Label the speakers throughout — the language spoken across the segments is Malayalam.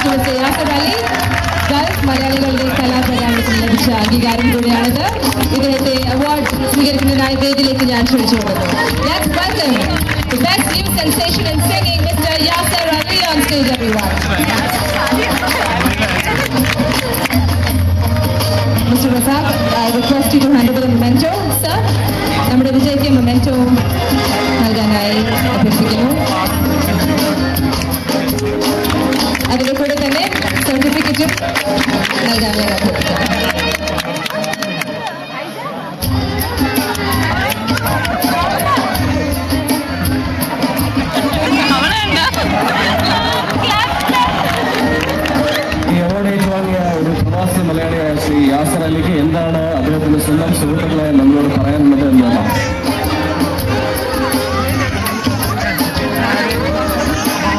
Speaker 1: to Mr. Yasser Ali. Gulf മലയാളികളുടെ കലാപ്രകാരത്തിന് ലഭിച്ച അംഗീകാരം കൂടിയാണിത്. ഇദ്ദേഹത്തെ അവാർഡ് സ്വീകരിക്കുന്നതിനായി വേദിയിലേക്ക് ഞാൻ ക്ഷണിച്ചുകൊള്ളുന്നു. Let's welcome the best new sensation in singing, Mr. Yasser Ali on stage, everyone. Mr. Razak, I request you to hand over the memento, sir. നമ്മുടെ വിജയ്ക്ക് memento നൽകാനായി അഭ്യർത്ഥിക്കുന്നു. അതിന്റെ കൂടെ തന്നെ സർട്ടിഫിക്കറ്റും നൽകാനായി അഭ്യർത്ഥിക്കുന്നു.
Speaker 2: മലയാളിയായ ശ്രീ യാസർ അലിക്ക് എന്താണ് അദ്ദേഹത്തിന്റെ സ്വന്തം സുഹൃത്തുക്കളെ നമ്മളോട് പറയാനുള്ളത് എന്നാണ്.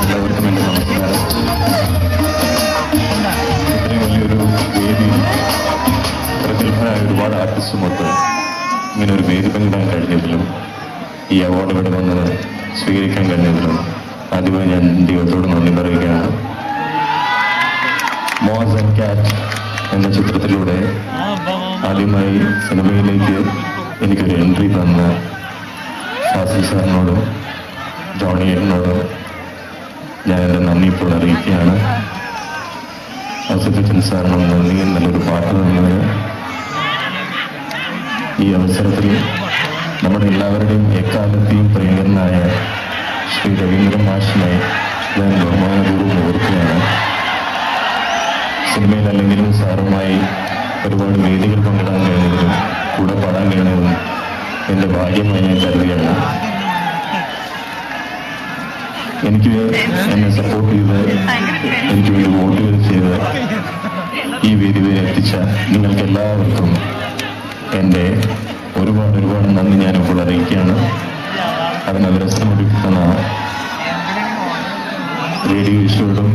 Speaker 3: എല്ലാവർക്കും എൻ്റെ നമസ്കാരം. ഇത്രയും വലിയൊരു വേദി പ്രഗത്ഭരായ ഒരുപാട് ആർട്ടിസ്റ്റുമൊത്ത് ഇങ്ങനെ ഒരു വേദി പങ്കിടാൻ കഴിഞ്ഞതിലും ഈ അവാർഡ് ഇവിടെ വന്ന് സ്വീകരിക്കാൻ കഴിഞ്ഞതിലും ആദ്യമായി ഞാൻ ദൈവത്തോട് നന്ദി പറയുകയാണ്. മോസ് ആൻഡ് ക്യാറ്റ് എന്ന ചിത്രത്തിലൂടെ ആദ്യമായി സിനിമയിലേക്ക് എനിക്കൊരു എൻട്രി തന്ന ഫാസിൽ സാറിനോടും ജോണി ഏട്ടനോടും ഞാൻ എൻ്റെ നന്ദി ഇപ്പോൾ അറിയിക്കുകയാണ്. ഔസഫച്ചൻ സാറിനും നന്ദി, നല്ലൊരു പാട്ട് തന്നതിന്. ഈ അവസരത്തിൽ നമ്മുടെ എല്ലാവരുടെയും എക്കാലത്തെയും പ്രിയങ്കരനായ ശ്രീ രവീന്ദ്രൻ മാഷിനെ ഞാൻ ബഹുമാനപൂർവ്വം ഓർക്കുകയാണ്. സിനിമയിലല്ലെങ്കിലും സാറുമായി ഒരുപാട് വേദികൾ പങ്കിടാൻ കഴിയുന്നതിനും കൂടെ പാടാൻ കഴിയുന്നതും എൻ്റെ ഭാഗ്യമായി ഞാൻ കരുതുകയാണ്. എനിക്ക് എന്നെ സപ്പോർട്ട് ചെയ്ത് എനിക്ക് വേണ്ടി വോട്ടുകൾ ചെയ്ത് ഈ വേദി വരെ എത്തിച്ച നിങ്ങൾക്ക് എല്ലാവർക്കും എൻ്റെ ഒരുപാട് നന്ദി ഞാനിപ്പോൾ അറിയിക്കുകയാണ്. അതിന് അവസരമൊരുക്കുന്ന റേഡിയോ വിഷയോടും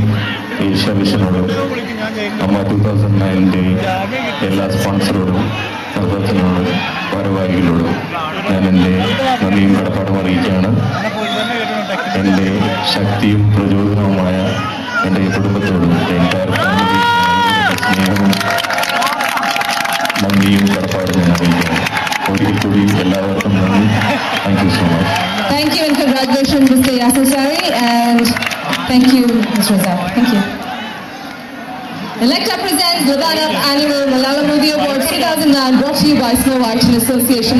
Speaker 3: ഏഷ്യ വിഷനോടും അമ്മ 2009 എല്ലാ സ്പോൺസറോടും നിർദ്ദേശങ്ങളോടും ഭാരവാഹികളോടും ഞാൻ എൻ്റെ നന്ദിയും കടപ്പാടും അറിയിക്കുകയാണ്. എൻ്റെ ശക്തിയും പ്രചോദനവുമായ എൻ്റെ കുടുംബത്തോടും എൻ്റെ ഫാമിലി സ്നേഹവും നന്ദിയും കടപ്പാടും ഞാൻ അറിയിക്കുകയാണ്. ഒരിക്കൽ കൂടി എല്ലാവർക്കും നന്ദി. Thank you so much.
Speaker 1: Thank you and congratulations, Mr. Yasser Ali, and thank you, Mr. Razak. Thank you. Electa presents Godanap Annual Malayalam Movie Awards 2009, brought to you by Snow White in association with